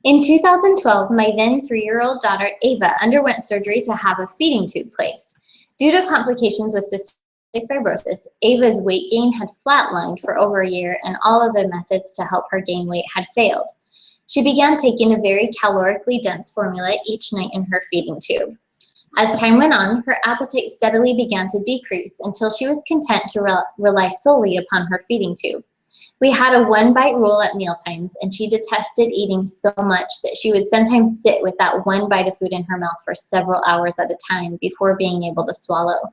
In 2012, my then 3-year-old daughter, Ava, underwent surgery to have a feeding tube placed. Due to complications with cystic fibrosis, Ava's weight gain had flatlined for over a year, and all other methods to help her gain weight had failed. She began taking a very calorically dense formula each night in her feeding tube. As time went on, her appetite steadily began to decrease until she was content to rely solely upon her feeding tube. We had a one-bite rule at mealtimes, and she detested eating so much that she would sometimes sit with that one bite of food in her mouth for several hours at a time before being able to swallow.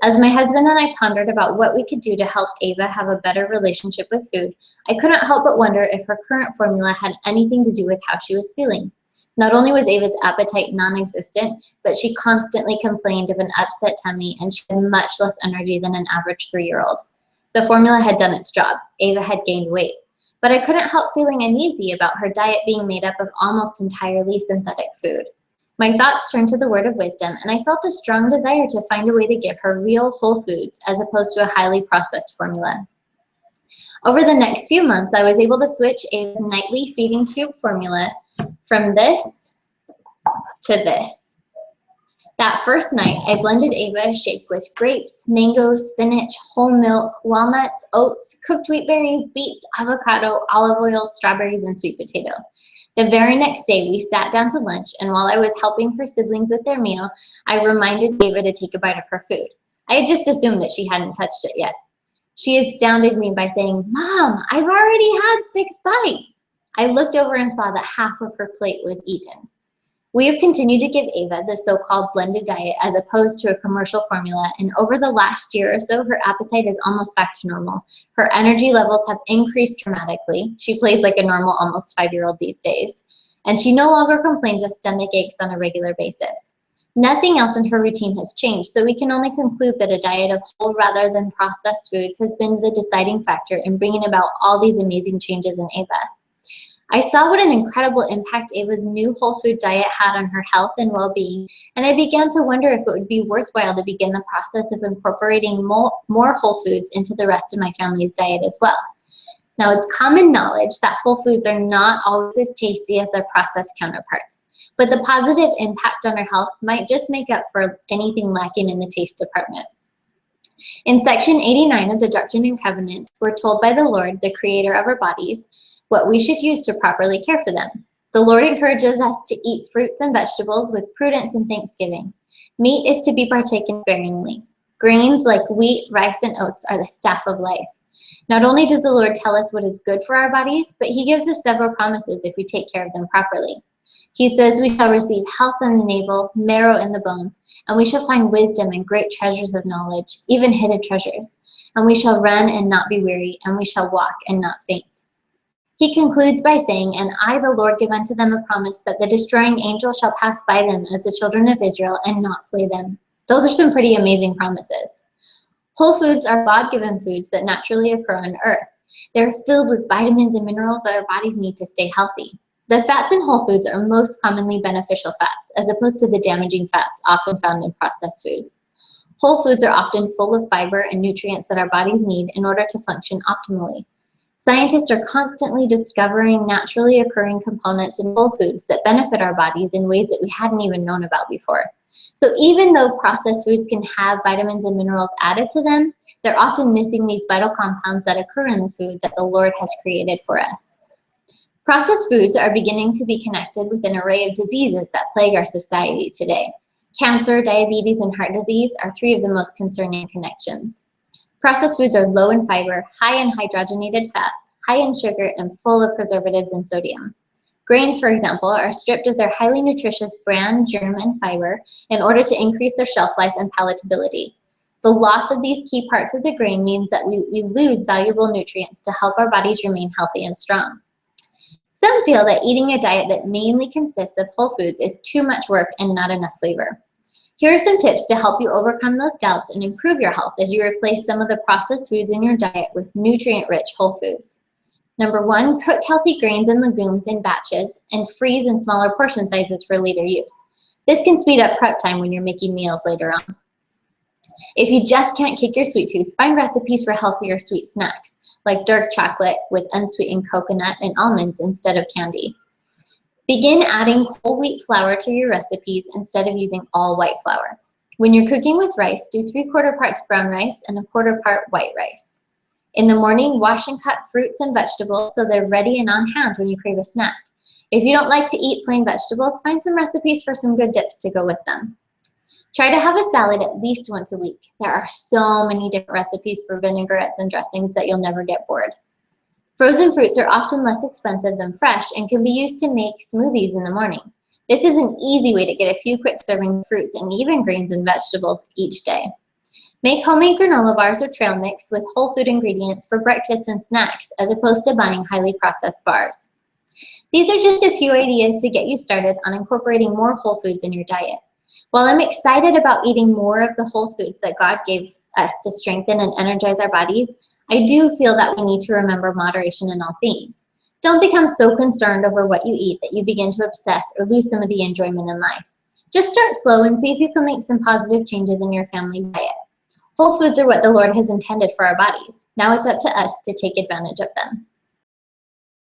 As my husband and I pondered about what we could do to help Ava have a better relationship with food, I couldn't help but wonder if her current formula had anything to do with how she was feeling. Not only was Ava's appetite non-existent, but she constantly complained of an upset tummy, and she had much less energy than an average 3-year-old. The formula had done its job. Ava had gained weight. But I couldn't help feeling uneasy about her diet being made up of almost entirely synthetic food. My thoughts turned to the word of wisdom, and I felt a strong desire to find a way to give her real whole foods as opposed to a highly processed formula. Over the next few months, I was able to switch Ava's nightly feeding tube formula from this to this. That first night, I blended Ava a shake with grapes, mangoes, spinach, whole milk, walnuts, oats, cooked wheat berries, beets, avocado, olive oil, strawberries, and sweet potato. The very next day, we sat down to lunch, and while I was helping her siblings with their meal, I reminded Ava to take a bite of her food. I had just assumed that she hadn't touched it yet. She astounded me by saying, "Mom, I've already had 6 bites." I looked over and saw that half of her plate was eaten. We have continued to give Ava the so-called blended diet as opposed to a commercial formula, and over the last year or so, her appetite is almost back to normal. Her energy levels have increased dramatically. She plays like a normal, almost 5-year-old these days, and she no longer complains of stomach aches on a regular basis. Nothing else in her routine has changed, so we can only conclude that a diet of whole rather than processed foods has been the deciding factor in bringing about all these amazing changes in Ava. I saw what an incredible impact Ava's new whole food diet had on her health and well-being, and I began to wonder if it would be worthwhile to begin the process of incorporating more whole foods into the rest of my family's diet as well. Now, it's common knowledge that whole foods are not always as tasty as their processed counterparts, but the positive impact on our health might just make up for anything lacking in the taste department. In section 89 of the Doctrine and Covenants, we're told by the Lord, the creator of our bodies, what we should use to properly care for them. The Lord encourages us to eat fruits and vegetables with prudence and thanksgiving. Meat is to be partaken sparingly. Grains like wheat, rice, and oats are the staff of life. Not only does the Lord tell us what is good for our bodies, but he gives us several promises if we take care of them properly. He says we shall receive health in the navel, marrow in the bones, and we shall find wisdom and great treasures of knowledge, even hidden treasures. And we shall run and not be weary, and we shall walk and not faint. He concludes by saying, "And I, the Lord, give unto them a promise that the destroying angel shall pass by them as the children of Israel and not slay them." Those are some pretty amazing promises. Whole foods are God-given foods that naturally occur on earth. They're filled with vitamins and minerals that our bodies need to stay healthy. The fats in whole foods are most commonly beneficial fats, as opposed to the damaging fats often found in processed foods. Whole foods are often full of fiber and nutrients that our bodies need in order to function optimally. Scientists are constantly discovering naturally occurring components in whole foods that benefit our bodies in ways that we hadn't even known about before. So even though processed foods can have vitamins and minerals added to them, they're often missing these vital compounds that occur in the food that the Lord has created for us. Processed foods are beginning to be connected with an array of diseases that plague our society today. Cancer, diabetes, and heart disease are 3 of the most concerning connections. Processed foods are low in fiber, high in hydrogenated fats, high in sugar, and full of preservatives and sodium. Grains, for example, are stripped of their highly nutritious bran, germ, and fiber in order to increase their shelf life and palatability. The loss of these key parts of the grain means that we lose valuable nutrients to help our bodies remain healthy and strong. Some feel that eating a diet that mainly consists of whole foods is too much work and not enough flavor. Here are some tips to help you overcome those doubts and improve your health as you replace some of the processed foods in your diet with nutrient-rich whole foods. Number 1, cook healthy grains and legumes in batches and freeze in smaller portion sizes for later use. This can speed up prep time when you're making meals later on. If you just can't kick your sweet tooth, find recipes for healthier sweet snacks, like dark chocolate with unsweetened coconut and almonds instead of candy. Begin adding whole wheat flour to your recipes instead of using all white flour. When you're cooking with rice, do 3/4 parts brown rice and 1/4 part white rice. In the morning, wash and cut fruits and vegetables so they're ready and on hand when you crave a snack. If you don't like to eat plain vegetables, find some recipes for some good dips to go with them. Try to have a salad at least once a week. There are so many different recipes for vinaigrettes and dressings that you'll never get bored. Frozen fruits are often less expensive than fresh and can be used to make smoothies in the morning. This is an easy way to get a few quick serving fruits and even greens and vegetables each day. Make homemade granola bars or trail mix with whole food ingredients for breakfast and snacks as opposed to buying highly processed bars. These are just a few ideas to get you started on incorporating more whole foods in your diet. While I'm excited about eating more of the whole foods that God gave us to strengthen and energize our bodies, I do feel that we need to remember moderation in all things. Don't become so concerned over what you eat that you begin to obsess or lose some of the enjoyment in life. Just start slow and see if you can make some positive changes in your family's diet. Whole foods are what the Lord has intended for our bodies. Now it's up to us to take advantage of them.